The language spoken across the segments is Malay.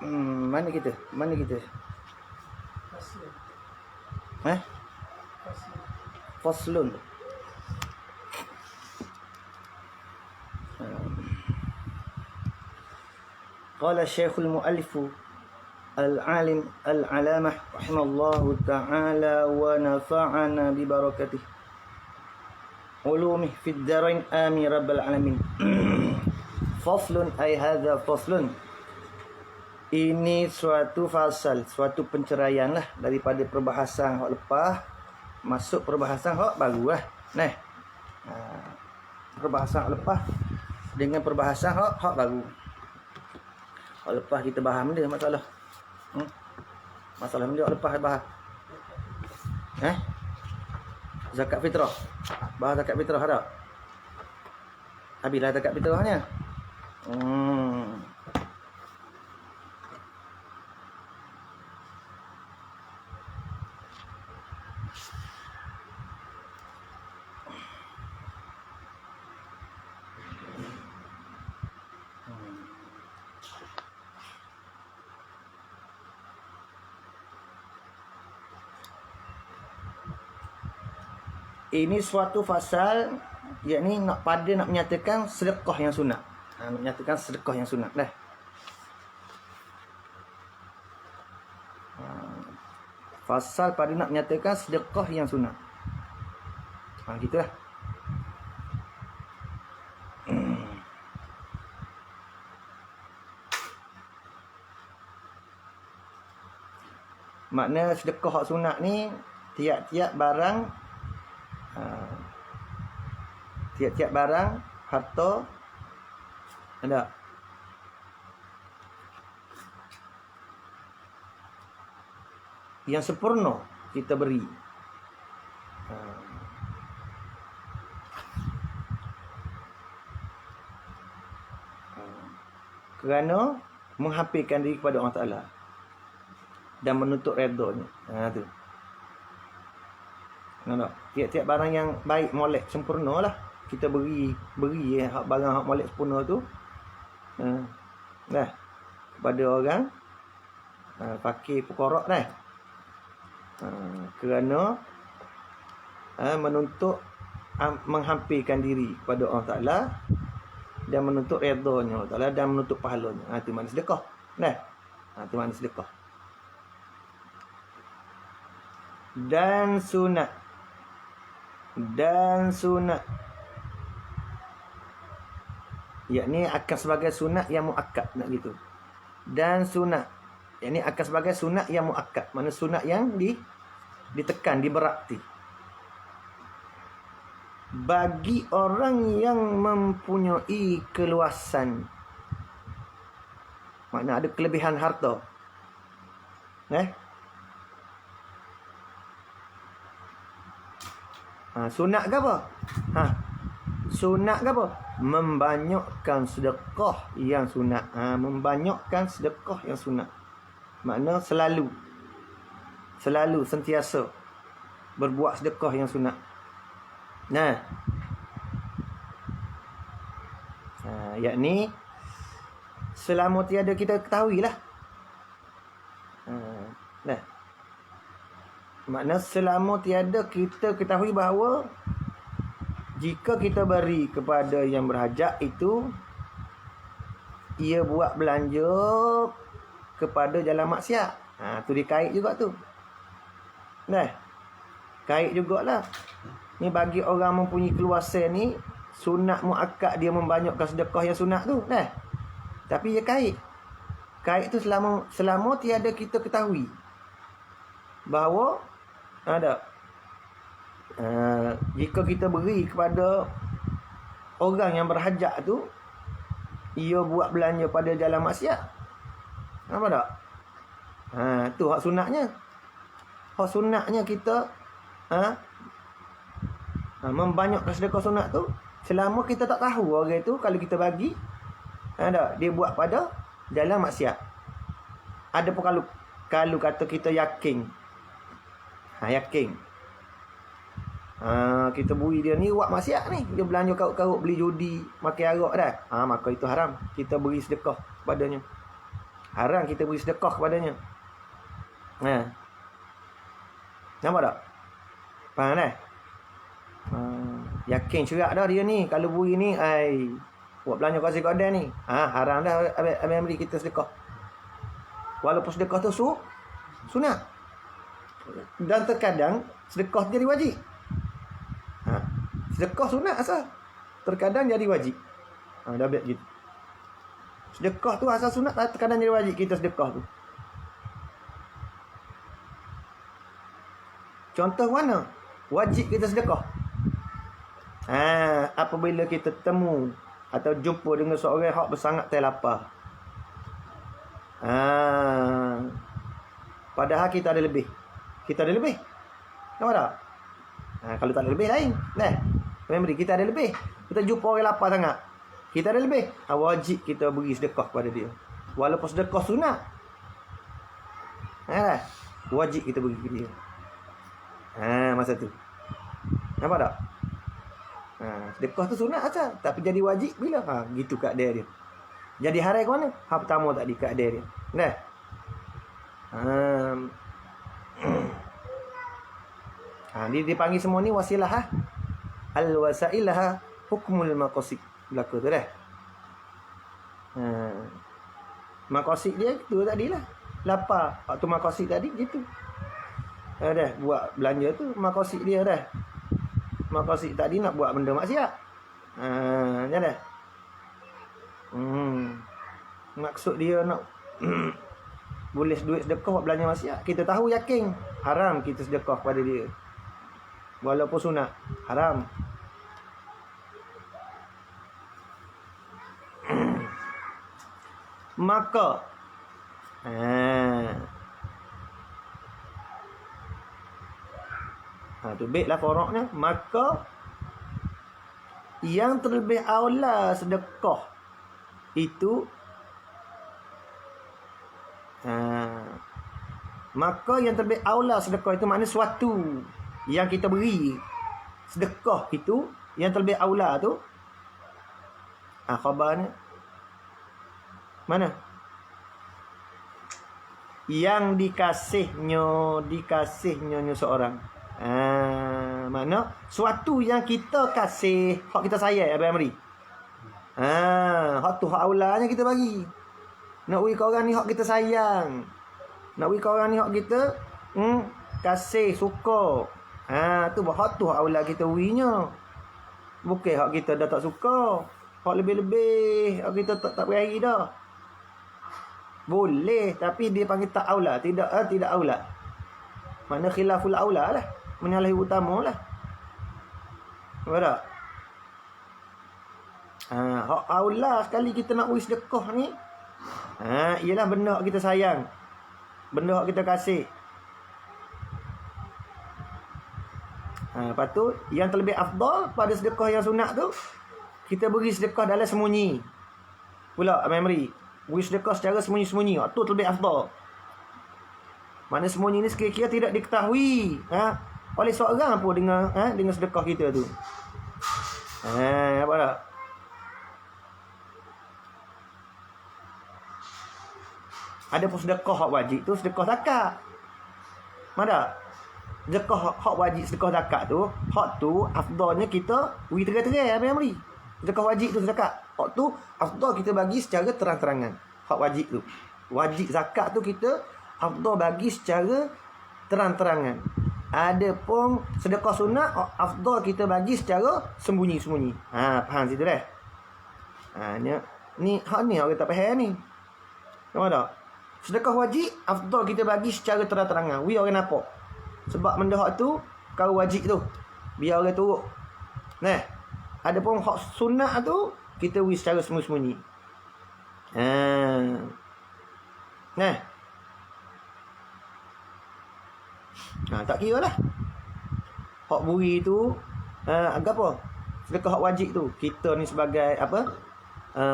Mana kita? Mana kita? Faslun. Qala Syekhul Mu'allif Al-Alim Al-Alamah rahimallahu ta'ala wa nafa'ana bi barakatih ulumih fid darain amin rabbal alamin. Faslun ay hadza faslun. Ini suatu fasal, suatu penceraian lah daripada perbahasan hak lepas masuk perbahasan hak baru lah. Nah. Perbahasan hak lepas dengan perbahasan hak baru. Hak lepas kita bahas benda masalah. Masalah benda hak lepas bahas. Zakat fitrah. Bahas zakat fitrah ada. Habislah zakat fitrahnya. Ini suatu fasal, yakni nak menyatakan sedekah yang sunat. Nak menyatakan sedekah yang sunat dah. Fasal pada nak menyatakan sedekah yang sunat. Gitulah. Makna sedekah hak sunat ni tiap-tiap barang tiap-tiap barang harta ada yang sempurna kita beri. Kerana menghampirkan diri kepada Allah Ta'ala dan menuntut redanya. Tu. Tiap-tiap barang yang baik, molek, sempurna lah kita beri barang hak molek sempurna tu kepada orang fakir fuqara dah. Kerana menuntut menghampirkan diri kepada Allah Ta'ala dan menuntut redanya Allah Ta'ala dan menuntut pahalanya. Itu makna sedekah. Itu makna sedekah. Dan sunat yakni akan sebagai sunat yang muakkad, nak gitu. Dan sunat yakni akan sebagai sunat yang muakkad, mana sunat yang ditekan, diberati bagi orang yang mempunyai keluasan, makna ada kelebihan harta. Sunat ke apa? Sunat ke apa? Membanyakkan sedekah yang sunat. Membanyakkan sedekah yang sunat. Makna selalu sentiasa berbuat sedekah yang sunat. Yakni selama tiada kita ketahuilah. Makna selama tiada kita ketahui bahawa jika kita beri kepada yang berhajat itu, ia buat belanja kepada jalan maksiat. Tu dikait juga tu. Kait jugalah. Ni bagi orang mempunyai keluasan ni, sunat muakkad dia membanyakkan sedekah yang sunat tu. Tapi dia kait. Kait tu selama tiada kita ketahui bahawa jika kita beri kepada orang yang berhajat tu, ia buat belanja pada jalan maksiat. Nampak tak? Tu hak sunatnya. Hak sunatnya kita membanyakkan sedekah sunat tu selama kita tak tahu orang tu kalau kita bagi dia buat pada jalan maksiat. Ada pun kalau kata kita yakin kita beri dia ni buat maksiat ni, dia belanja karut-karut, beli judi, makan arak dah, maka itu haram kita beri sedekah padanya. Haram kita beri sedekah kepadanya. Nampak tak? Faham tak? Yakin cerak dah dia ni. Kalau beri ni, buat belanja kasih kat dia ni. Haram dah abang beri kita sedekah. Walaupun sedekah tu sunat. Dan terkadang sedekah jadi wajib. Sedekah sunat asal. Terkadang jadi wajib. Dah biar gitu. Sedekah tu asal sunat, terkadang jadi wajib kita sedekah tu. Contoh mana? Wajib kita sedekah. Apabila kita temu atau jumpa dengan seorang hak bersangat terlapar. Padahal kita ada lebih. Kita ada lebih. Nampak tak? Kalau tak ada lebih lain. Memberi kita ada lebih. Kita jumpa orang lapar sangat. Kita ada lebih. Wajib kita beri sedekah kepada dia. Walaupun sedekah sunat. Wajib kita beri ke dia. Masa tu. Nampak tak? Sedekah tu sunat asal. Tapi jadi wajib bila? Gitu keadaan dia. Jadi haram ke mana? Pertama tadi keadaan dia. Dia dipanggil semua ni wasilah. Al-wasailah hukmul maqasid. Belaka tu dah. Maqasid dia tu tadi lah. Lapar. Waktu maqasid tadi gitu. Dah buat belanja tu maqasid dia dah. Maqasid tadi nak buat benda maksiat. Dah. Maksud dia nak boleh duit sedekah buat belanja maksiat. Kita tahu yakin haram kita sedekah pada dia. Walaupun sunat, haram. Maka tu baiklah foroknya. Maka yang terlebih aula sedekah itu maka yang terlebih aula sedekah itu maknanya suatu yang kita beri sedekah itu yang terlebih aula tu khabarnya mana? Yang dikasihnya seorang. Mana? Suatu yang kita kasih, hak kita sayang Abang Amri. Hak tu hak aulanya kita bagi. Nak beri ke orang ni hak kita sayang. Nak beri ke orang ni hak kita kasih, suka. Tu hak tu hak aula kita berinya. Bukan hak kita dah tak suka. Hak lebih-lebih hak kita tak berari dah. Boleh, tapi dia panggil tak aula. Tidak aula. Mana khilaful aula lah. Menyalahi utama lah. Nampak tak? Hak aula sekali kita nak beri sedekah ni. Ialah benda hak kita sayang. Benda hak kita kasih. Lepas tu, yang terlebih afdal pada sedekah yang sunat tu, kita beri sedekah dalam sembunyi. Pula, memory. Beri sedekah secara sembunyi-sembunyi. Itu terlebih afdal. Mana sembunyi ni sekira-kira tidak diketahui oleh seorang pun dengan sedekah kita tu. Apa tak? Ada pun sedekah hak wajib tu, sedekah zakat. Mana? Sedekah hak wajib, sedekah zakat tu, hak tu afdalnya kita beri terang-terang apa yang beri. Sedekah wajib tu zakat. Hak tu afdal kita bagi secara terang-terangan. Hak wajib tu. Wajib zakat tu kita afdal bagi secara terang-terangan. Ada pun sedekah sunat afdal kita bagi secara sembunyi-sembunyi. Faham situ dah? Ni hak ni orang tak faham ni. Nampak tak? Sedekah wajib afdal kita bagi secara terang-terangan. Orang nampak. Sebab benda hak tu kau wajib tu. Biar orang turut. Ada pun hak sunat tu kita bagi secara sembunyi-sembunyi. Tak kira lah. Hak buri tu agak apa? Sedekah hak wajib tu. Kita ni sebagai apa?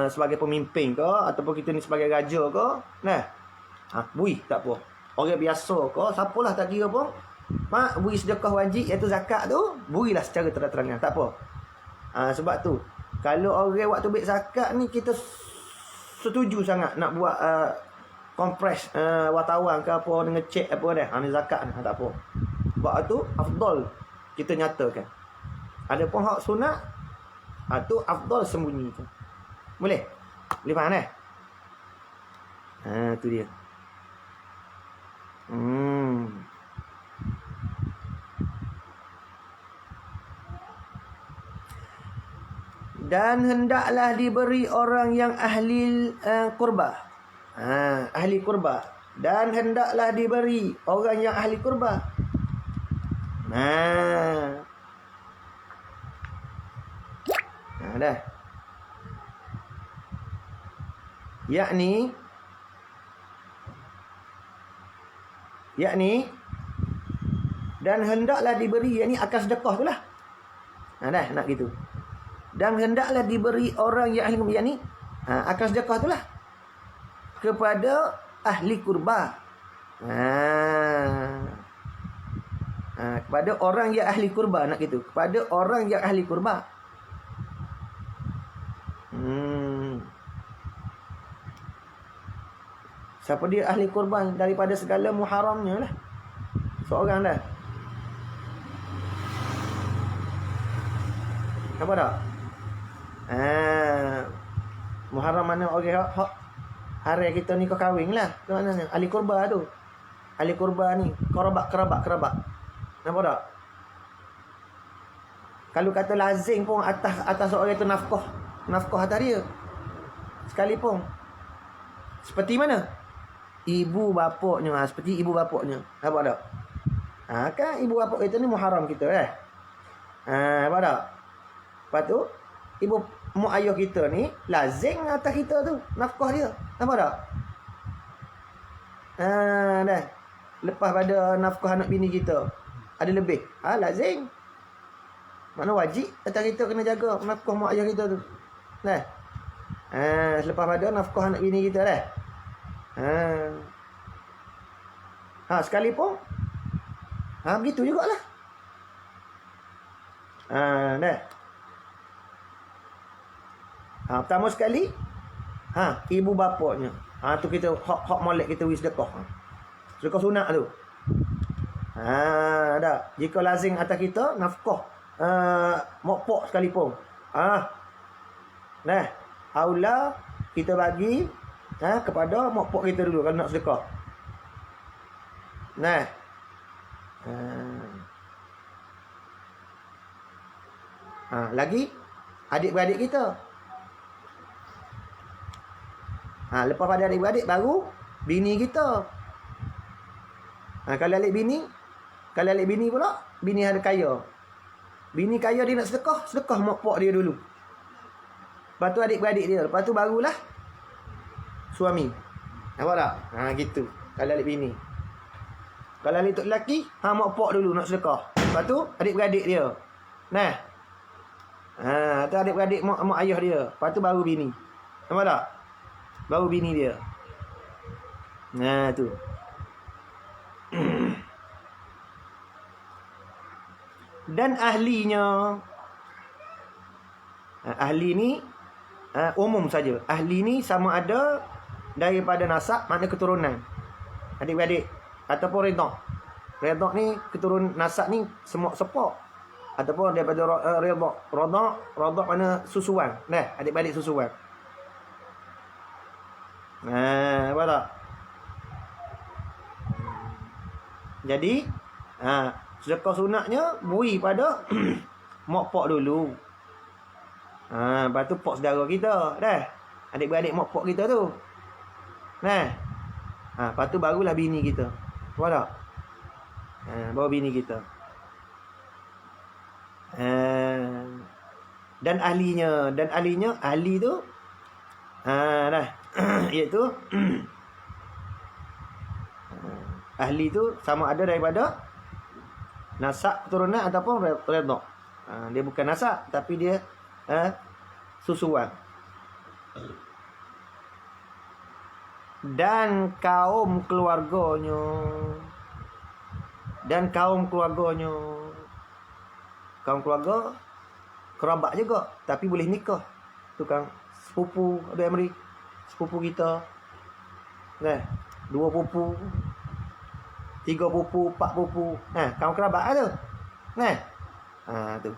Sebagai pemimpin ke ataupun kita ni sebagai raja ke? Buri tak apa. Orang biasa ke, siapalah tak kira pun. Buri sedekah wajib iaitu zakat tu, burilah secara terang-terangan. Tak apa. Sebab tu kalau orang waktu ambil zakat ni kita setuju sangat nak buat kompres wartawan ke apa dengan cek apa dah. Ni zakat ni tak apa. Sebab tu afdal kita nyatakan. Ada pun hak sunat tu afdal sembunyikan. Boleh? Boleh faham dah? Tu dia. Dan hendaklah diberi orang yang ahli kurba. Ahli kurba. Dan hendaklah diberi orang yang ahli kurba. Dah. Yakni dan hendaklah diberi, yakni akan sedekah tu lah. Dah nak gitu. Dan hendaklah diberi orang yang ahli kurba, yakni akan sedekah tu lah kepada ahli kurba. Kepada orang yang ahli kurba, nak gitu. Kepada orang yang ahli kurba. Siapa dia ahli kurban daripada segala muharamnya lah. Seorang dah. Apa tak? Muharram mana orang hari kita ni kau kahwin lah. Tu mana ni? Ahli kurba tu. Ahli kurba ni kerabat. Nampak tak? Kalau kata lazim pun atas orang itu nafkah atas dia. Sekalipun. Seperti mana? Ibu bapaknya, seperti ibu bapaknya. Nampak tak? Kan ibu bapak kita ni muharram kita nampak tak? Lepas tu ibu mak ayah kita ni lazim atas kita tu nafkah dia. Nampak tak? Dah. Lepas pada nafkah anak bini kita ada lebih. Lazim. Mana wajib atas kita kena jaga nafkah mak ayah kita tu. Dah. Selepas pada nafkah anak bini kita dah. Sekalipun begitu jugalah. Dah. Pertama sekali ibu bapaknya. Tu kita hak molek kita wis sedekah. Sedekah sunat tu. Dah. Jika lazim atas kita nafkah mak pak sekalipun. Nah, aula kita bagi kepada mak pak kita dulu kalau nak sedekah. Nah. Lagi adik-beradik kita. Lepas pada adik-beradik baru bini kita. Kalau alik bini pula, bini ada kaya. Bini kaya dia nak sedekah mak pak dia dulu. Lepas tu adik-beradik dia, lepas tu barulah suami. Nampak tak? Gitu. Kalau alik bini. Kalau alik tok lelaki, mak pak dulu nak sedekah. Lepas tu adik-beradik dia. Nah. Tu adik-beradik mak ayah dia. Lepas tu baru bini. Nampak tak? Baru bini dia. Tu. Dan ahlinya. Ahli ni umum saja. Ahli ni sama ada daripada nasab, makna keturunan. Adik-beradik ataupun redha. Redha ni keturun nasab ni semua sepak. Ataupun daripada redha. Redha mana susuan. Adik-beradik susuan. Apa tak? Jadi sedekah sunatnya beri pada mak pak dulu. Lepas tu pak saudara kita dah. Adik-beradik mak pak kita tu. Lepas tu barulah bini kita. Nampak tak? Baru bini kita. Dan ahlinya. Ahli tu dah. Iaitu ahli tu sama ada daripada nasab keturunan ataupun redha. Dia bukan nasab tapi dia susuan. Dan kaum keluarganya. Kaum keluarga kerabat juga tapi boleh nikah. Tukang sepupu ada Amri, sepupu kita. 2 pupu, 3 pupu, 4 pupu. Kaum kerabat tu. Tu.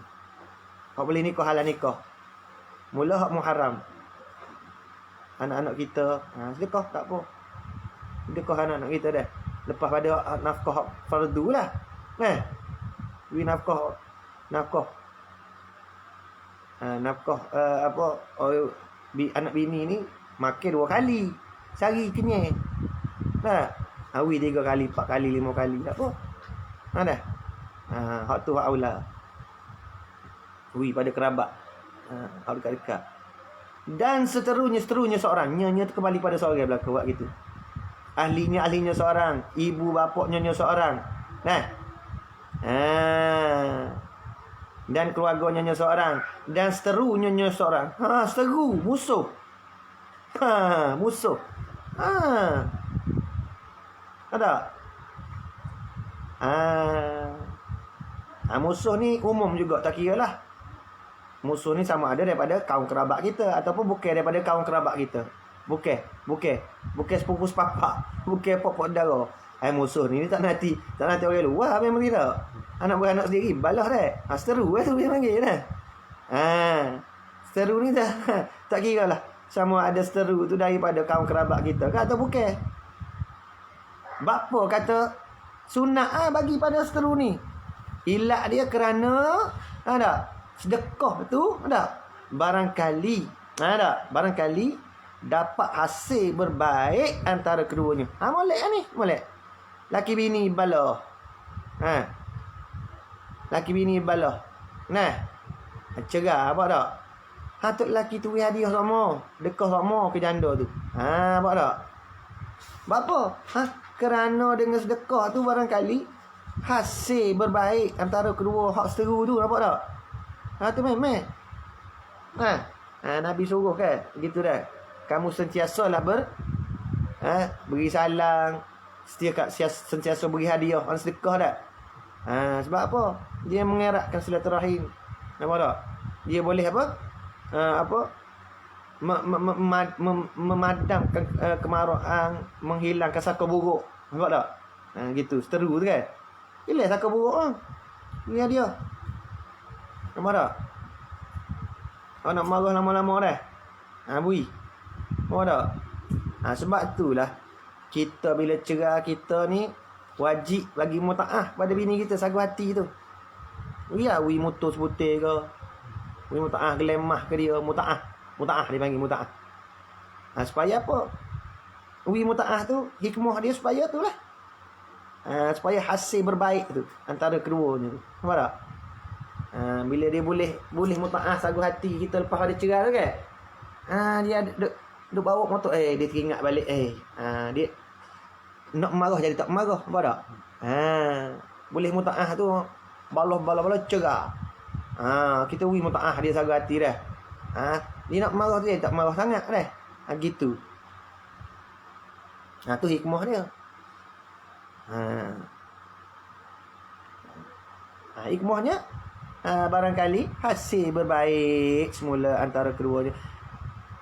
Hak boleh nikah halal nikah. Mula hak muharram. Anak-anak kita, sedekah tak apa. Sedekah anak-anak kita dah. Lepas pada nafkah hak fardu lah. Wi nafkah nafkah anak bini ni makan 2 kali sehari kenyang. Awi 3 kali, 4 kali, 5 kali tak apa. Dah. Hak tu hak aula. Wi pada kerabat. Hak dekat-dekat. Dan seterusnya seorang. Nya tu kembali pada seorang belaka buat gitu. Ahlinya seorang, ibu bapaknya seorang. Dan keluarganya seorang, dan seterusnya seorang. Seteru musuh. Musuh. Ada. Musuh ni umum juga, tak kira lah. Musuh ni sama ada daripada kaum kerabat kita ataupun bukan daripada kaum kerabat kita. Bukan sepupu sepapak, bukan pokok dara. Musuh ni tak nanti orang luar memang kita. Anak beranak sendiri balah dah. Seteru tu dia panggil dah. Seteru ni tak kira lah sama ada seteru tu daripada kaum kerabat kita ke atau bukan. Bapa kata sunat bagi pada seteru ni. Ilak dia kerana sedekah tu barangkali dapat hasil berbaik antara keduanya. Molek ni, molek. Laki bini balah. Laki bini balah. Cerah apa tak? Tok laki tu hadiah sama, dekah sama ke janda tu. Apa tak? Bapa? Kerana dengan sedekah tu barangkali hasil berbaik antara kedua hak seteru tu, nampak tak? Tu memang. Nabi suruh kan, gitu dah. Kamu sentiasalah beri salam, sentiasa beri hadiah, sedekah dah. Sebab apa? Dia mengeratkan silaturahim. Nampak tak? Dia boleh memadamkan kemarahan, menghilangkan saka buruk. Nampak tak? Gitu, seteru tu kan. Hilang saka buruk beri hadiah. Nampak tak? Nak marah lama-lama dah. Bui. Nampak tak? Sebab itulah kita bila cerai kita ni wajib bagi mutaah pada bini kita, sagu hati tu. Wi mutus putih ke. Wi mutaah gelemah ke dia, mutaah dia panggil mutaah. Supaya apa? Wi mutaah tu hikmah dia supaya tu lah. Supaya hasil berbaik tu antara keduanya tu. Nampak tak? Bila dia boleh mutaah sagu hati kita lepas ada cerai tu kan. Dia duk bawa motor dia teringat balik dia nak marah jadi tak marah, nampak tak? Boleh mutaah tu balah cerai. Kita wi mutaah dia sagu hati dah. Dia nak marah tu dia tak marah sangat dah. Gitu. Tu hikmah dia. Hikmahnya barangkali hasil berbaik semula antara keduanya.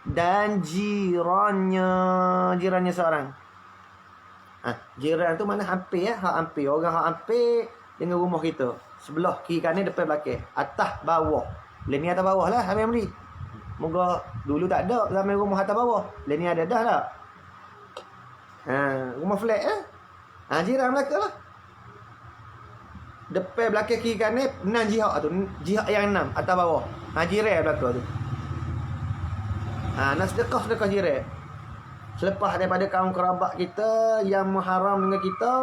Dan jirannya seorang. Jiran tu mana hampir hampir. Orang hampir dengan rumah kita. Sebelah kiri kanan depan belakang. Atas bawah. Lain ni atas bawah lah Habis Amri. Moga dulu tak ada zaman rumah atas bawah. Lain ni ada dah tak? Rumah flat jiran belakang lah. Depan belakang kiri kanan 6 jihad tu. Jihad yang 6 atas bawah. Jiran belakang tu. Nak sedekah jiran. Selepas daripada kaum kerabat kita yang muharram dengan kita,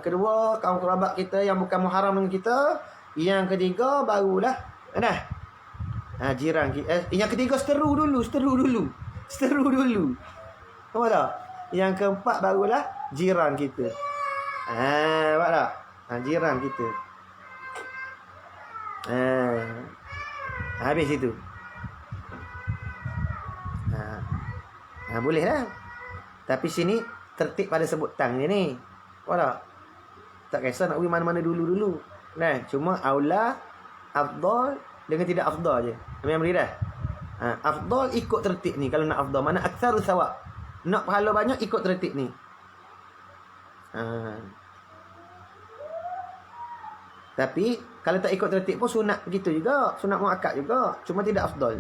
kedua kaum kerabat kita yang bukan muharram dengan kita, yang ketiga barulah jiran kita. Yang ketiga seteru dulu. Nampak tak? Yang keempat barulah jiran kita. Nampak tak? Jiran kita. Habis itu. Boleh lah. Tapi sini tertib pada sebutan dia ni. Nampak tak? Tak kisah nak pergi mana-mana dulu. Cuma aula, afdal dengan tidak afdal je. Memang beri dah. Afdal ikut tertib ni. Kalau nak afdal, mana aktsaru sawab. Nak pahala banyak ikut tertib ni. Tapi kalau tak ikut tertib pun sunat begitu juga, sunat muakkad juga, cuma tidak afdal.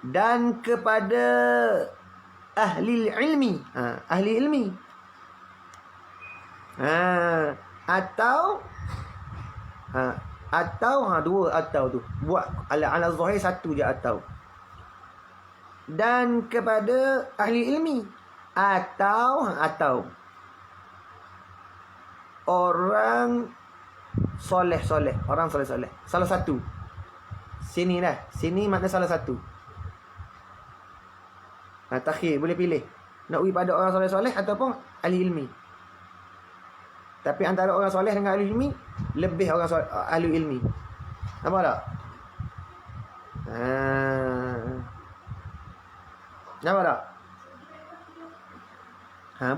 Dan kepada ahli ilmi, ahli ilmi, atau dua atau tu buat ala zahir satu je atau. Dan kepada ahli ilmi atau orang soleh, orang soleh, salah satu. Sini makna salah satu. Takhir boleh pilih nak pergi pada orang soleh ataupun ahli ilmi. Tapi antara orang soleh dengan ahli ilmi, lebih orang ahli ilmi. Nampak tak? Nampak tak?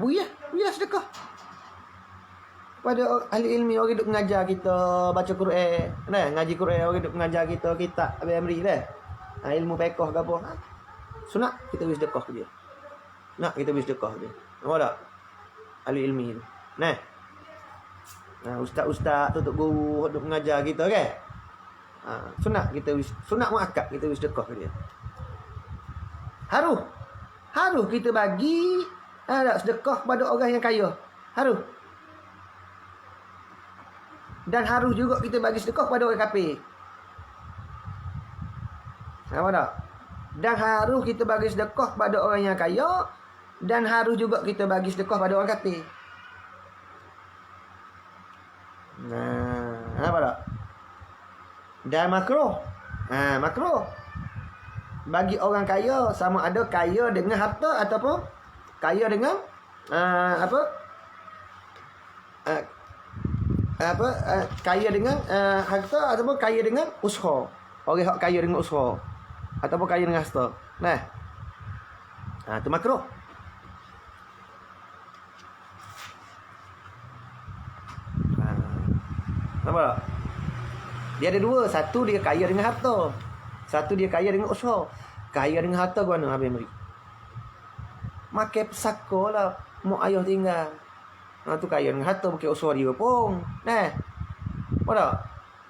Berilah sedekah pada ahli ilmi, orang duk mengajar kita baca Quran, ngaji Quran, orang duk mengajar kita kitab amri ilmu fiqh ke apa. Sunat kita beri sedekah dia. Nak kita beri sedekah dia. Nampak tak? Ahli ilmi tu. Ustaz-ustaz tu guru duk mengajar kita kan. Sunat kita beri, sunat muakkad kita beri sedekah dia. Harus kita bagi sedekah pada orang yang kaya. Harus. Dan harus juga kita bagi sedekah pada orang kafir. Nampak tak? Dan harus kita bagi sedekah pada orang yang kaya, dan harus juga kita bagi sedekah pada orang kafir. Nampak tak? Dan makruh. Makruh bagi orang kaya, sama ada kaya dengan harta ataupun kaya dengan kaya dengan harta ataupun kaya dengan usaha. Orang hak kaya dengan usaha ataupun kaya dengan harta. Tu makruh. Nampak tak? Dia ada dua. Satu dia kaya dengan harta, satu dia kaya dengan usaha. Kaya dengan harta ke mana Habib Meri? Makan pesaka lah mak ayah tinggal. Tu kaya dengan harta, bukan usaha dia pun. Nampak tak?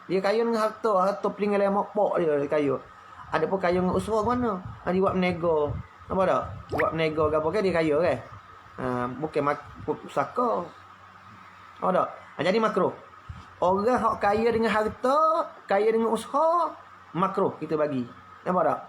Dia kaya dengan harta peninggalan mak pak dia kaya. Ada pun kaya dengan usaha ke mana? Dia buat menega. Nampak tak? Buat menega ke apa kan dia kaya kan? Bukan pesaka. Nampak tak? Jadi makruh. Orang hak kaya dengan harta, kaya dengan usaha, makruh kita bagi. Nampak tak?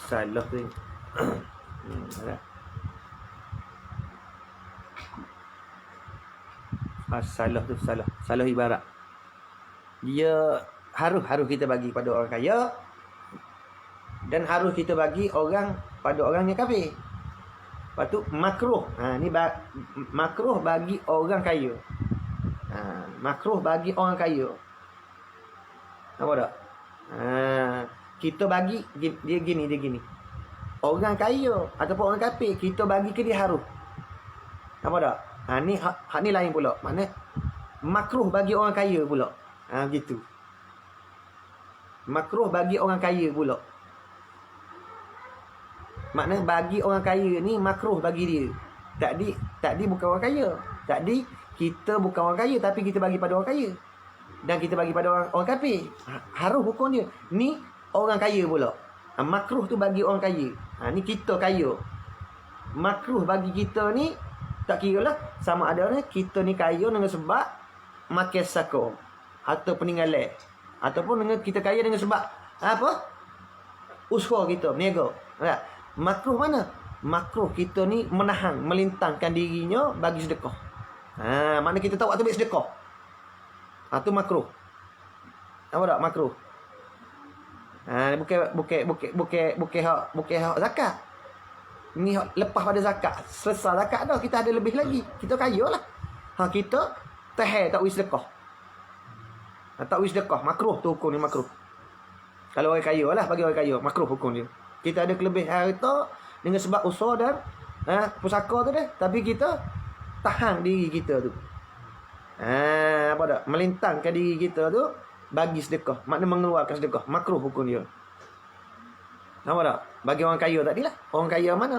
Salah tu. Salah ibarat. Dia harus kita bagi pada orang kaya, dan harus kita bagi pada orang yang kafir. Lepas tu makruh. Ni makruh bagi orang kaya. Makruh bagi orang kaya. Nampak tak? Kita bagi dia gini. Orang kaya ataupun orang kafir, kita bagi ke dia harus. Nampak tak? Ni hak ni lain pula. Makna makruh bagi orang kaya pula. Begitu. Makruh bagi orang kaya pula. Makna bagi orang kaya ni makruh bagi dia. Tadi bukan orang kaya. Tadi kita bukan orang kaya, tapi kita bagi pada orang kaya. Dan kita bagi pada orang kafir. Harus hukum dia. Ni orang kaya pula. Makruh tu bagi orang kaya. Ni kita kaya. Makruh bagi kita ni, tak kira lah sama ada kita ni kaya dengan sebab makan sako atau peninggalan, ataupun dengan kita kaya dengan sebab usaha kita berniaga. Makruh mana? Makruh kita ni menahan, melintangkan dirinya bagi sedekah. Mana kita tahu waktu ambil sedekah. Tu makruh. Nampak tak? Makruh. Bukan hak zakat. Ni lepas pada zakat. Selesai zakat dah, kita ada lebih lagi. Kita kaya lah. Kita tak wis sedekah. Tak wis sedekah, makruh tu hukum ni makruh. Kalau orang kaya lah, bagi orang kaya, makruh hukum dia. Kita ada kelebihan harta dengan sebab usaha dan pusaka tu dah. Tapi kita tahan diri kita tu. Apa dak? Melintangkan diri kita tu bagi sedekah. Makna mengeluarkan sedekah. Makruh hukum dia. Nampak tak? Bagi orang kaya tadilah. Orang kaya mana?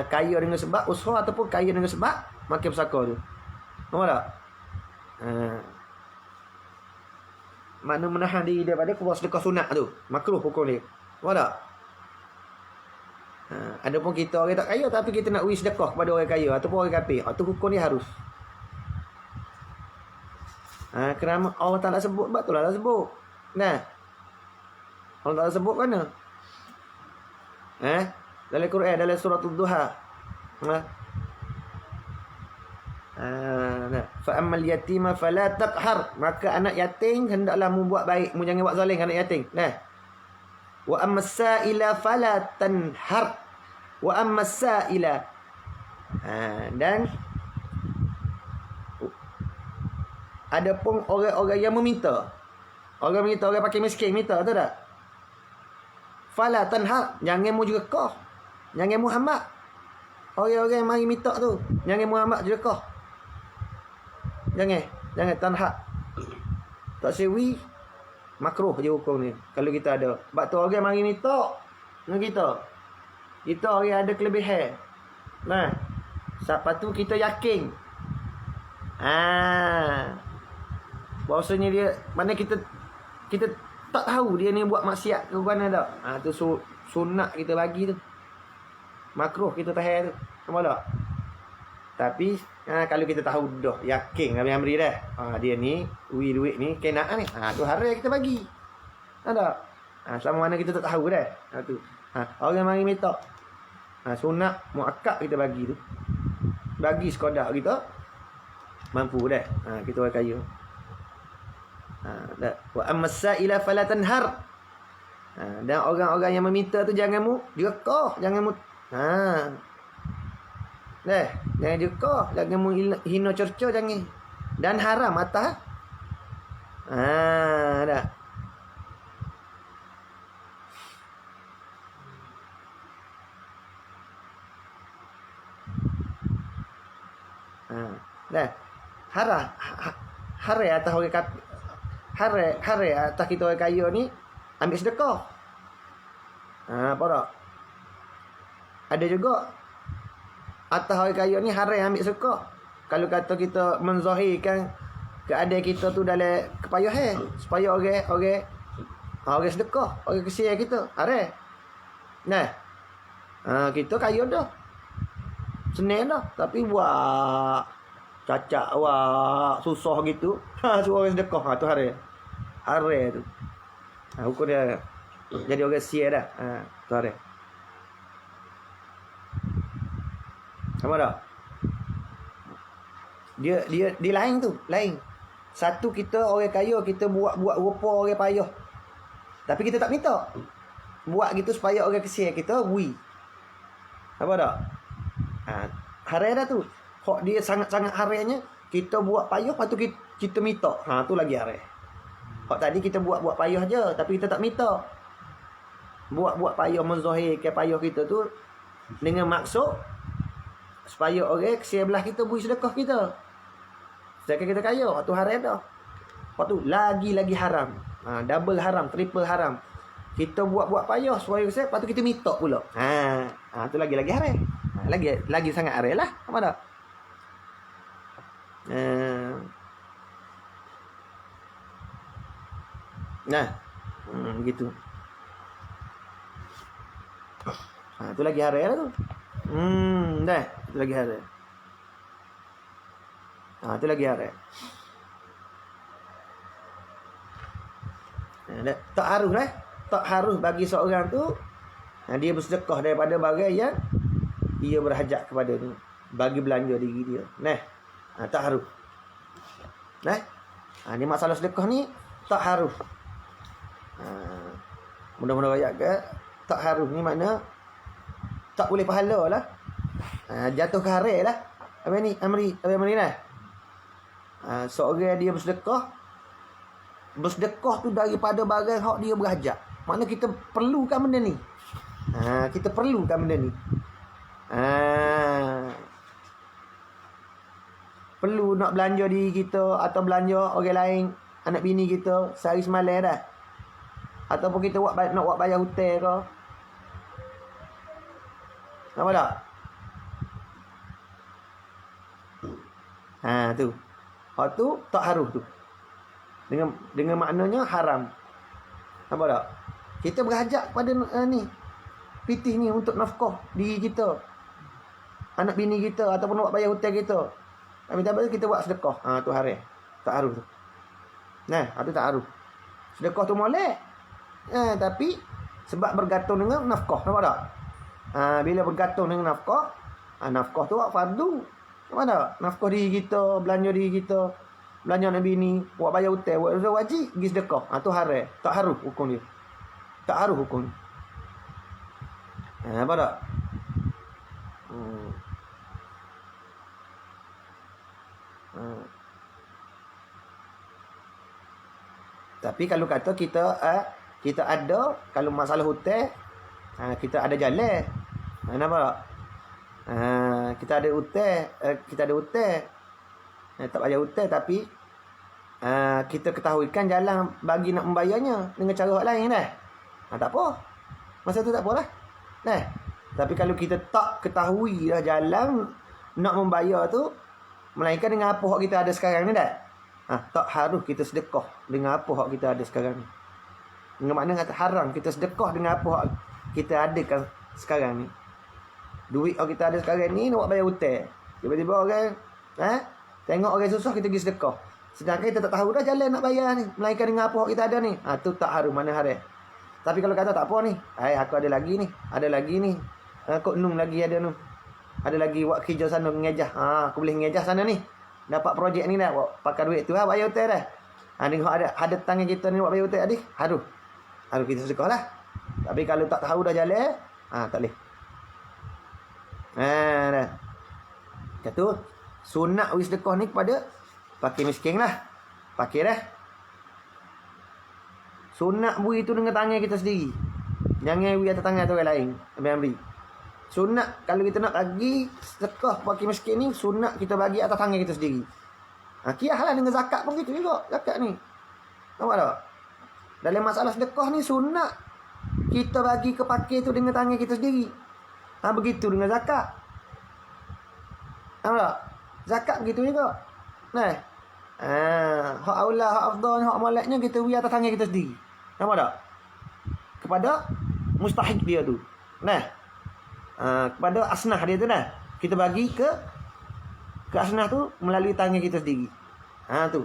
Kaya dengan sebab usaha ataupun kaya dengan sebab makan pusaka tu. Nampak tak? Makna menahan diri daripada keluar sedekah sunat tu. Makruh hukum dia. Nampak tak? Adapun kita orang tak kaya tapi kita nak wish sedekah kepada orang kaya ataupun orang kafir. Itu hukum dia harus. Kerana Allah Ta'ala sebut, betul lah sebut. Nah. Allah Ta'ala sebut mana? Dalam Quran, dalam surah Ad-Duha. Fa ammal yatima fala taqhar. Maka anak yatim hendaklah membuat baik, mu jangan buat zalim anak yatim. Nah. Wa ammas sa'ila fala tanhar. Wa ammas sa'ila. Dan adapun orang-orang yang meminta. Orang minta, orang pakai miskin minta, tahu tak? Fala tanhar, jangan mu juga kau. Jangan Muhammad. Orang-orang mari minta tu, jangan Muhammad juga kau. Jangan tanhar. Tak sewi makruh je hukum ni. Kalau kita ada. Sebab tu orang mari minta dengan kita. Kita orang ada kelebihan. Nah. Siapa tu kita yakin. Bahawasanya dia, mana kita tak tahu dia ni buat maksiat ke mana tak. Tu sunat kita bagi tu. Makruh kita tahan tu. Nampak tak? Tapi kalau kita tahu dah, yakin amri dah. Dia ni duit ni kena ni. Tu haram kita bagi. Ada. Selama mana kita tak tahu dah. Tu. Orang mari minta. Sunat muakkad kita bagi tu. Bagi sekadar kita mampu dah. Kita orang kaya. Wa ammas sa'ila fala tanhar. Dan orang-orang yang meminta tu jangan mu jekah, jangan mu jangan jekah, jangan mu hina cerca, jangan. Dan haram atas dah. Dah. Haram atas orang kafir. Haram atas kita orang kaya ni ambil sedekah. Apa tak? Ada juga atas orang kaya ni haram ambil sedekah. Kalau kata kita menzahirkan keadaan kita tu dalam kepayahan supaya orang sedekah, orang kesian kita. Haram. Nah. Kita kaya dah. Senang dah, tapi buat cacat susah gitu. Suruh orang sedekah tu haram. Haram tu. Hukum dia jadi orang sia dah. Tu haram. Sama tak? Dia lain tu, lain. Satu kita orang kaya, kita buat rupa orang payah. Tapi kita tak minta. Buat gitu supaya orang kesian kita bui. Apa tak? Haram dah tu. Hak dia sangat-sangat haramnya kita buat payah lepas tu kita minta. Tu lagi haram. Hak tadi kita buat payah je tapi kita tak minta. Buat payah menzahirkan payah kita tu dengan maksud supaya orang kesian belah kita beri sedekah kita. Sedangkan kita kaya, tu haram dah. Hak tu lagi haram. Double haram, triple haram. Kita buat payah supaya kesian lepas tu kita minta pula. Tu lagi haram. Lagi sangat haram lah. Apa tak? Begitu. Tu lagi haram lah tu. Dah, tu lagi haram. Tu lagi haram. Tak harus lah. Tak harus bagi seorang tu dia bersedekah daripada barang yang dia berhajat kepada ni. Bagi belanja diri dia. Tak harus. Ni masalah sedekah ni tak harus. Mudah-mudahan ayat ke tak haruh ni makna tak boleh pahala lah. Jatuh ke harai lah. Apa ni? Amri lah. Seorang dia bersedekah. Bersedekah tu daripada barang hak dia berhajat. Makna kita perlukan benda ni. Kita perlukan benda ni. Perlu nak belanja diri kita atau belanja orang lain, anak bini kita sehari semalam dah. Ataupun kita nak buat bayar hutang ke. Nampak tak? Tu. Hak tu tak haruh tu. Dengan maknanya haram. Nampak tak? Kita berhajat pada ni. Pitih ni untuk nafkah diri kita. Anak bini kita ataupun nak buat bayar hutang kita. Tapi kita buat sedekah. Tu haram. Tak haruh tu. Tu tak haruh. Sedekah tu molek. Tapi sebab bergantung dengan nafkah. Nampak tak? Bila bergantung dengan nafkah, nafkah tu buat fardu. Nampak tak? Nafkah diri kita, belanja diri kita, belanja anak bini, buat bayar hutang, buat wajib, pergi sedekah. Tu haram. Tak haruh hukum dia. Tak haruh hukum. Nampak tak? Tapi kalau kata kita ada, kalau masalah hutang, kita ada jalan. Nampak tak? Kita ada hutang, tak bayar hutang, tapi kita ketahuikan jalan bagi nak membayarnya dengan cara lain dah. Tak apa. Masa tu tak apa lah. Tapi kalau kita tak ketahui dah jalan nak membayar tu, melainkan dengan apa hak kita ada sekarang ni dah. Tak harus kita sedekah dengan apa hak kita ada sekarang ni. Dengan makna kata haram kita sedekah dengan apa hak kita adakan sekarang ni. Duit yang kita ada sekarang ni nak buat bayar hutang. Tiba-tiba orang tengok orang susah, kita pergi sedekah. Sedangkan kita tak tahu dah jalan nak bayar ni, melainkan dengan apa hak kita ada ni. Tu tak haram, mana haram. Tapi kalau kata tak apa ni, aku ada lagi ni. Kok nung lagi ada nu. Ada lagi buat kerja sana ngejah. Aku boleh ngejah sana ni. Dapat projek ni dah, pakai duit tu bayar hutang dah. Tengok ada tangan kita ni buat bayar hutang adik. Haruh kita sedekah lah. Tapi kalau tak tahu dah jalan, tak boleh. Dah. Kata sunat wis sedekah ni kepada fakir miskin lah. Fakir dah. Sunat beri tu dengan tangan kita sendiri. Jangan beri atas tangan tu orang lain. Ambil. Sunat kalau kita nak bagi sedekah fakir miskin ni, sunat kita bagi atas tangan kita sendiri. Kiahlah dengan zakat pun gitu juga. Zakat ni. Nampak tak? Dalam masalah sedekah ni sunat kita bagi ke fakir tu dengan tangan kita sendiri. Begitu dengan zakat. Nampak tak? Zakat begitu juga. Hak aula, hak afdal, hak malaknya kita beri atas tangan kita sendiri. Nampak tak? Kepada mustahik dia tu. Kepada asnah dia tu kita bagi ke asnah tu melalui tangan kita sendiri. Tu.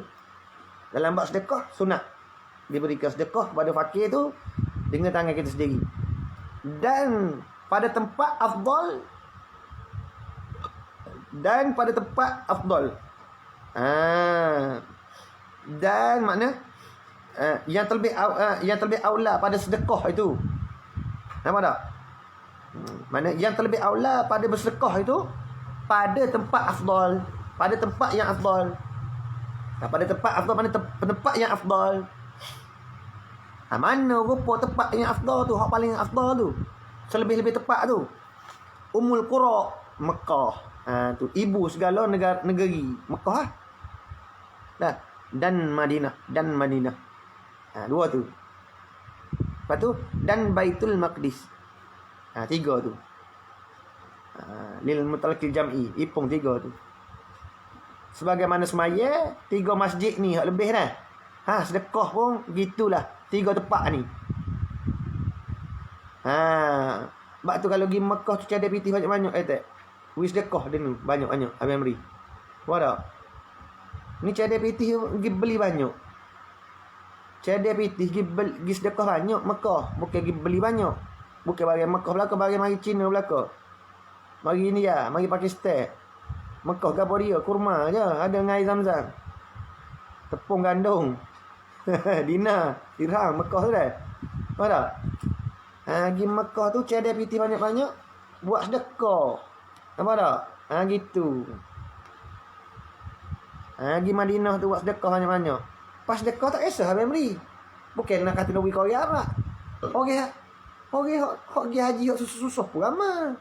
Dalam bab sedekah sunat diberikan sedekah kepada fakir tu dengan tangan kita sendiri. Dan pada tempat afdal dan makna yang terlebih aula pada sedekah itu. Nampak tak? Mana yang terlebih aula pada bersedekah itu pada tempat afdal, pada tempat yang afdal. Pada tempat afdal, mana tempat yang afdal. Mana rupa tempat yang afdal tu, hak paling afdal tu. Selebih-lebih tepat tu. Ummul Qura, Mekah. Tu ibu segala negeri Mekah dan Madinah. Dua tu. Lepas tu dan Baitul Maqdis. Tiga tu. Lil mutalaqil jam'i, ipung tiga tu. Sebagaimana semaya, tiga masjid ni hak lebih dah. Sedekah pun gitulah, tiga tempat ni. Sebab tu kalau pergi Mekah tu cadar pitih banyak-banyak tak. Wis sedekah dia ni banyak-banyak abang beri. Faham tak? Ni cadar pitih pergi beli banyak. Cadar pitih pergi sedekah banyak Mekah, bukan pergi beli banyak. Bukan bagi Mekah belaka, bagi mari Cina belaka. Mari India, mari Pakistan. Mekah gapo dia, kurma je, ada dengan air Zam-Zam. Tepung gandum. Dinar, dirham Mekah tu dah. Faham tak? Pergi Mekah tu cedek piti banyak-banyak, buat sedekah. Nampak tak? Gitu. Pergi Madinah tu buat sedekah banyak-banyak. Pas sedekah tak kisah habis beli. Bukan nak kata nak pergi Korea tak. Orang pergi haji hok susah-susah pun ramai.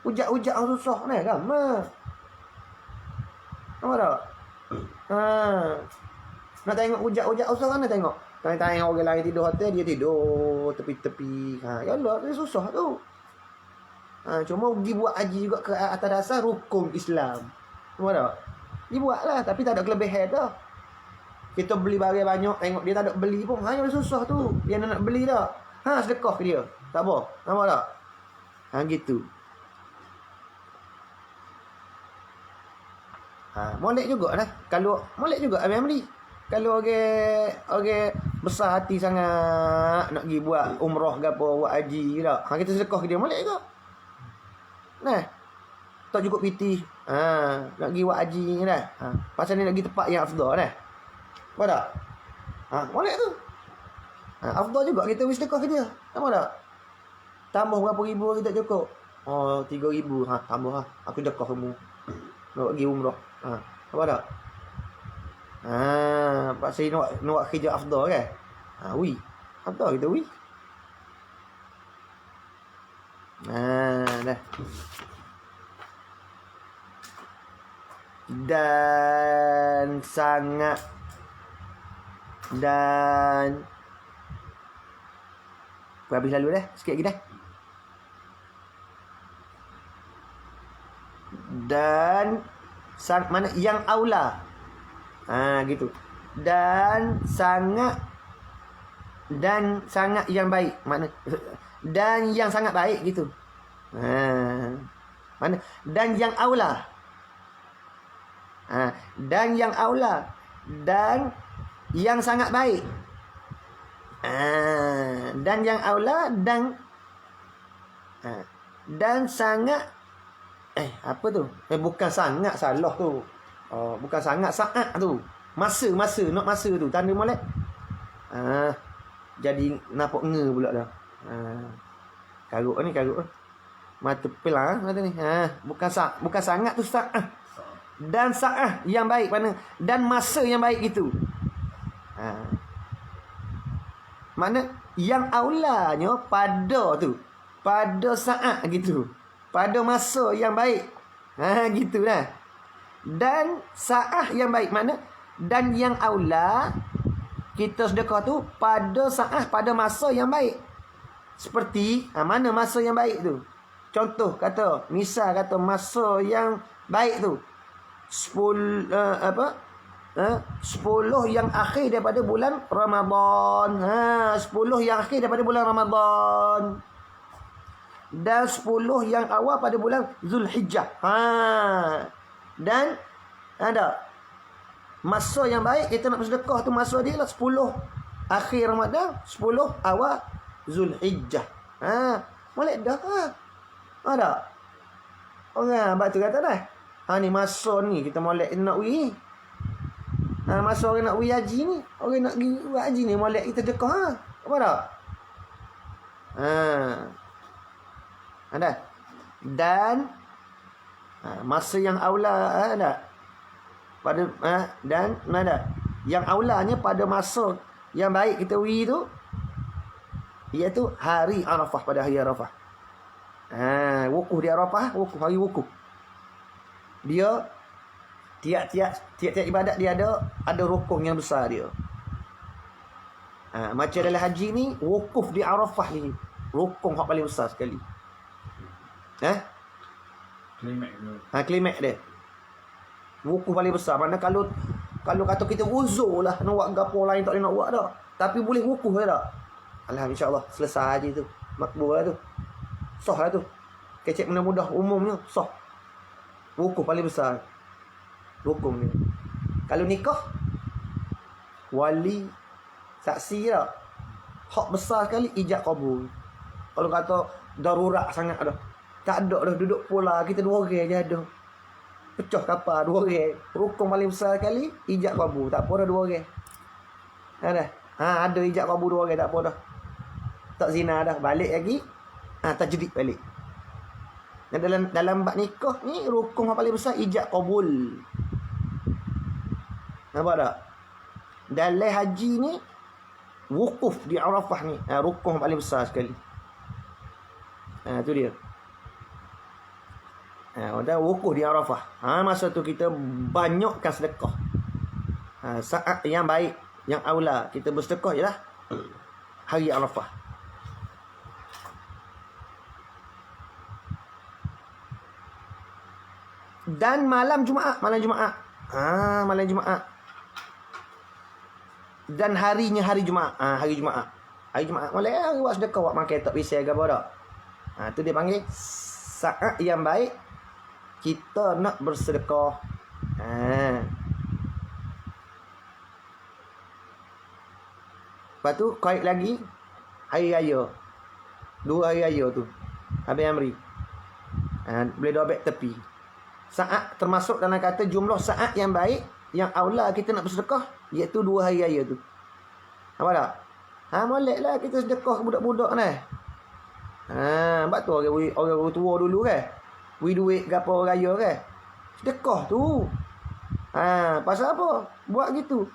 Ujak-ujak orang susah ni ramai. Nampak tak? Nak tengok ujak-ujak susah kan nak tengok. Tanya-tanya orang lain tidur hotel, dia tidur tepi-tepi. Ya Allah, dia susah tu. Cuma pergi buat haji juga ke atas dasar rukun Islam. Nampak tak? Dia buat lah, tapi tak ada kelebihan dah. Kita beli barang banyak, tengok dia tak ada beli pun. Hanya dia susah tu. Dia nak beli dah. Sedekah ke dia. Tak apa. Nampak tak? Gitu. Molek jugalah. Kalau molek juga ambil beli. Kalau orang besar hati sangat nak pergi buat umrah ke apa, buat haji tak. Kita sedekah ke dia molek juga. Nah. Tak cukup piti. Nak pergi buat haji ni dah. Pasal ni nak pergi tempat yang afdal dah. Nampak tak? Molek tu. Afdal juga kita beri sedekah ke dia. Nampak tak? Tambah berapa ribu kita cukup. 3,000. Tambah lah. Aku sedekah kamu. Nak pergi umrah. Nampak tak? Pasal nak buat kerja afdal kan? Afdal kita wui. Dah. Dan sangat habis lalu dah. Sikit lagi dah. Dan mana yang aula. Gitu. Dan sangat yang baik. Mana dan yang sangat baik gitu. Mana dan yang aula. Dan yang aula dan yang sangat baik. Dan yang aula dan sangat apa tu? Bukan sangat, salah tu. Bukan sangat, saat tu. Masa nak masa tu tanda molek. Jadi nampak pula dah. Karut ni. Mata pelah mata ni. Bukan sangat tu saat. Dan saat yang baik mana dan masa yang baik itu. Mana yang aulanya pada tu, pada saat gitu, pada masa yang baik. Gitu dah. Dan saat yang baik mana dan yang aula kita sedekah tu pada saat, pada masa yang baik. Seperti mana masa yang baik tu? Contoh kata, misal kata masa yang baik tu 10 yang akhir daripada bulan Ramadan. 10 yang akhir daripada bulan Ramadan. Dan 10 yang awal pada bulan Zulhijjah. Dan ada masa yang baik kita nak bersedekah tu, masa dia lah 10 akhir Ramadan, 10 awal Zulhijjah. Molek dah. Ada orang batu kata dah. Ni masa ni kita molek nak pergi. Masa orang nak pergi haji ni, orang nak pergi buat haji ni molek kita sedekah. Apa tak? Ada. Dan masa yang aula ada. Pada dan mana? Yang aulanya pada masa yang baik kita pergi tu iaitu hari Arafah, pada hari Arafah. Wukuf di Arafah, hari wukuf. Dia tiap-tiap ibadat dia ada rukun yang besar dia. Macam dalam haji ni, wukuf di Arafah ni rukun yang paling besar sekali. Klimak dia. Wukuf paling besar. Mana kalau kata kita uzur lah nak buat gapo lain tak boleh nak buat dah. Tapi boleh wukuf dah. Alhamdulillah, insya-Allah selesai haji tu. Makbul lah tu. Sah lah tu. Kecek mudah-mudah umumnya sah. Wukuf paling besar. Rukun ni. Kalau nikah, wali, saksi tak? Hak besar sekali, ijab kabul. Kalau kata darurat sangat dah. Tak ada dah, duduk pula. Kita 2 orang je ada. Pecah kapal 2 orang. Rukun paling besar sekali, ijab kabul. Tak apa dah 2 orang. Ada. Ada ijab kabul 2 orang tak apa dah. Tak zina dah, balik lagi. Tajdid balik. Dan dalam bab nikah ni rukun yang paling besar ijab kabul. Nampak tak? Dalam haji ni wukuf di Arafah ni rukun yang paling besar sekali. Tu dia. Dan wukuf di Arafah. Masa tu kita banyakkan sedekah. Saat yang baik, yang aula kita bersedekah ialah hari Arafah. Dan malam Jumaat. Malam Jumaat. Dan harinya hari Jumaat. Hari Jumaat. Boleh buat sedekah, buat makan tak pisau ke apa tak. Tu dia panggil saat yang baik kita nak bersedekah. Lepas tu kait lagi hari raya. 2 hari raya tu. Habis Amri. Boleh dobek tepi. Saat termasuk dalam kata jumlah saat yang baik, yang aula kita nak bersedekah, iaitu 2 hari raya tu. Nampak tak? Moleklah kita sedekah ke budak-budak ni. Sebab tu orang tua dulu kan. Beri duit ke apa raya kan. Sedekah tu. Pasal apa? Buat gitu.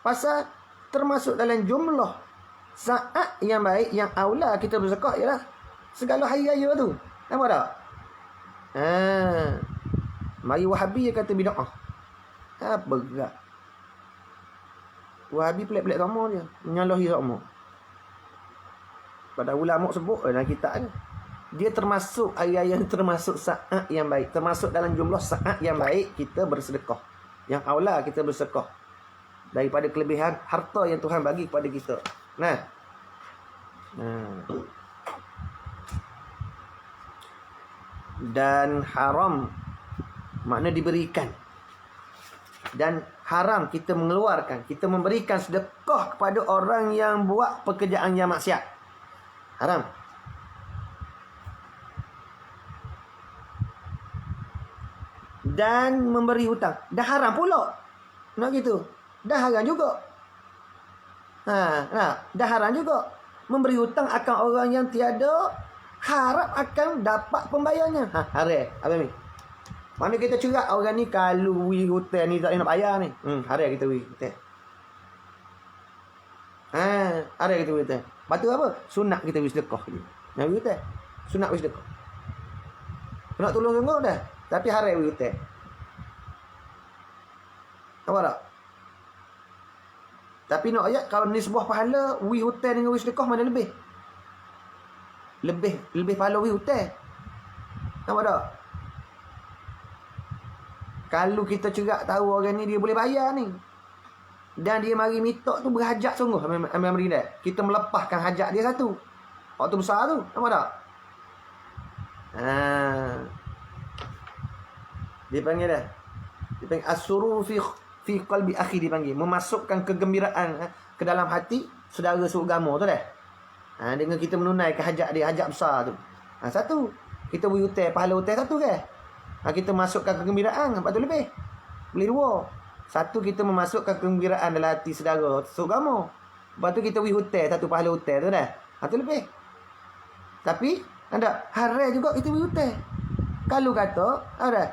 Pasal termasuk dalam jumlah saat yang baik, yang aula kita bersedekah ialah segala hari raya tu. Nampak tak? Mari Wahabi kata bid'ah. Apa gerak? Wahabi pelik-pelik sama dia. Menyalahi sama. Pada ulama sebut dalam kitab ni. Dia termasuk ayat-ayat termasuk saat yang baik. Termasuk dalam jumlah saat yang baik kita bersedekah. Yang aula kita bersedekah. Daripada kelebihan harta yang Tuhan bagi kepada kita. Dan haram makna diberikan. Dan haram kita mengeluarkan, kita memberikan sedekah kepada orang yang buat pekerjaan yang maksiat. Haram. Dan memberi hutang. Dah haram pula. Nak gitu. Dah haram juga. Dah haram juga. Memberi hutang akan orang yang tiada harap akan dapat pembayarnya. Haram. Apa ni? Mana kita cerak orang ni kalau we hutang ni tak nak bayar ni. Haram kita we hutang. Haram kita we hutang. Lepas tu apa? Sunat kita we sedekah je. Nak we hutang. Sunat we sedekah. Nak tolong orang dah. Tapi haram we hutang. Nampak tak? Tapi nak ayat kalau nisbah pahala we hutang dengan we sedekah mana lebih? Lebih pahala we hutang. Nampak tak? Kalau kita cerak tahu orang ni dia boleh bayar ni. Dan dia mari minta tu berhajat sungguh. Ambil dah. Kita melepaskan hajat dia satu. Waktu besar tu. Nampak tak? Dia panggil dah. Dia panggil as-surur fi qalbi akhi, dia panggil. Memasukkan kegembiraan ke dalam hati saudara seagama tu dah. Dengan kita menunaikan hajat dia, hajat besar tu. Satu. Kita beri hutang, pahala hutang satu ke? Kita masukkan kegembiraan, lepas tu lebih. Boleh 2. Satu, kita memasukkan kegembiraan dalam hati saudara seagama. Lepas tu kita beri hutang, satu pahala hutang tu dah. Itu lebih. Tapi ada haram juga kita beri hutang. Kalau kata ada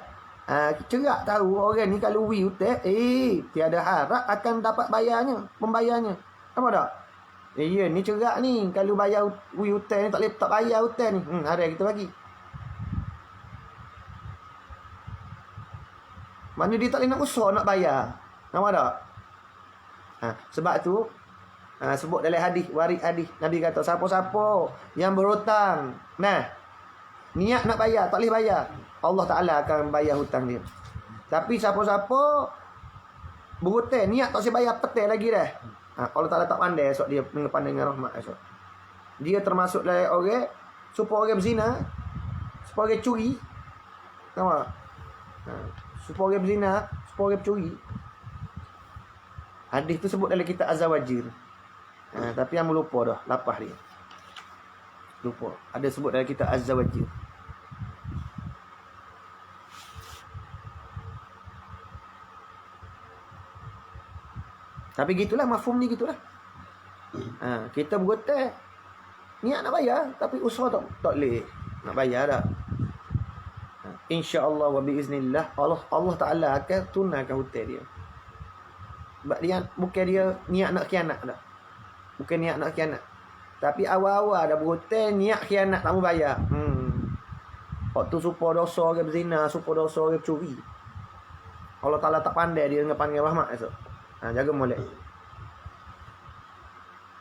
cerak tahu orang ni kalau beri hutang, tiada harap akan dapat bayarnya, pembayarnya. Apa tak? Ya ni cerak ni, kalau bayar beri hutang ni tak bayar hutang ni. Haram kita bagi. Mana dia tak boleh nak usaha nak bayar. Nampak tak? Sebab tu sebut dalam hadis, waris hadis, Nabi kata siapa-siapa yang berhutang, niat nak bayar, tak boleh bayar, Allah Ta'ala akan bayar hutang dia. Tapi siapa-siapa berhutang, niat tak boleh bayar, petai lagi dah. Allah Ta'ala tak pandai esok dia pandai dengan rahmat esok. Dia termasuk dalam orang supaya orang berzina, supaya orang curi. Nampak? Supaya orang berzina, supaya orang pencuri. Hadis tu sebut dalam kitab Az-Zawajir. Tapi yang lupa dah, lapah dia. Lupa. Ada sebut dalam kitab Az-Zawajir. Tapi gitulah mafhum ni gitulah. Kita berhutang niat nak bayar tapi usaha tak boleh nak bayar dah. InsyaAllah wa biiznillah Allah Ta'ala akan tunaikan hutang dia. Sebab dia bukan dia niat nak khianat dah. Bukan niat nak khianat. Tapi awal-awal dah berhutang niat khianat tak mau bayar. Waktu supa dosa orang berzina, supa dosa orang curi. Allah Ta'ala tak pandai dia dengan panggil rahmat esok. Jaga molek.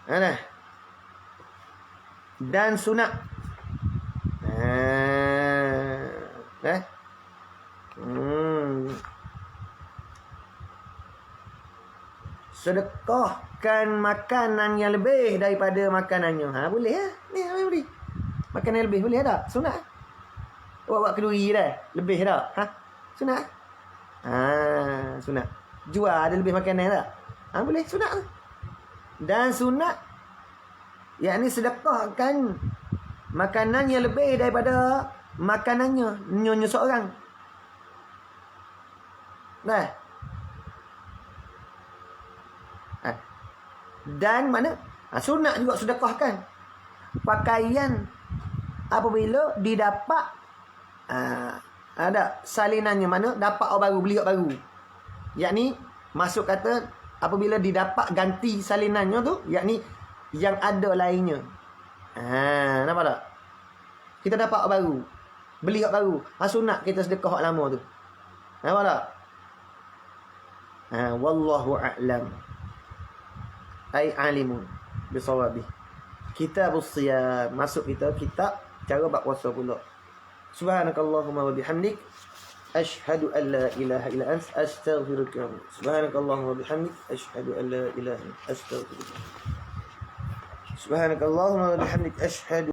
Nah. Dan sunat. Sedekahkan makanan yang lebih daripada makanannya. Boleh lah. Ni boleh. Makanan yang lebih boleh tak? Sunat. Buat keduri dah. Lebih tak? Sunat. Sunat. Jual ada lebih makanan tak? Boleh. Sunat. Dan sunat, yakni sedekahkan makanan yang lebih daripada makanannya nyonya seorang. Dan mana? Sunat juga sedekahkan pakaian apabila didapat ada salinannya, mana dapat orang baru, beli orang baru. Yakni masuk kata apabila didapat ganti salinannya tu, yakni yang ada lainnya. Nampak tak? Kita dapat orang baru, beli orang baru. Sunat kita sedekah orang lama tu. Nampak tak? Wallahu a'lam. Ai alimun bisawabi. Kitabus siyam, masuk kita kitab cara buat puasa pula. Subhanakallahumma wa bihamdik, asyhadu an la ilaha illa anta, astaghfiruka. Subhanakallahumma wa bihamdik, asyhadu an la ilaha illa anta, astaghfiruka. Subhanakallahumma wa bihamdik, asyhadu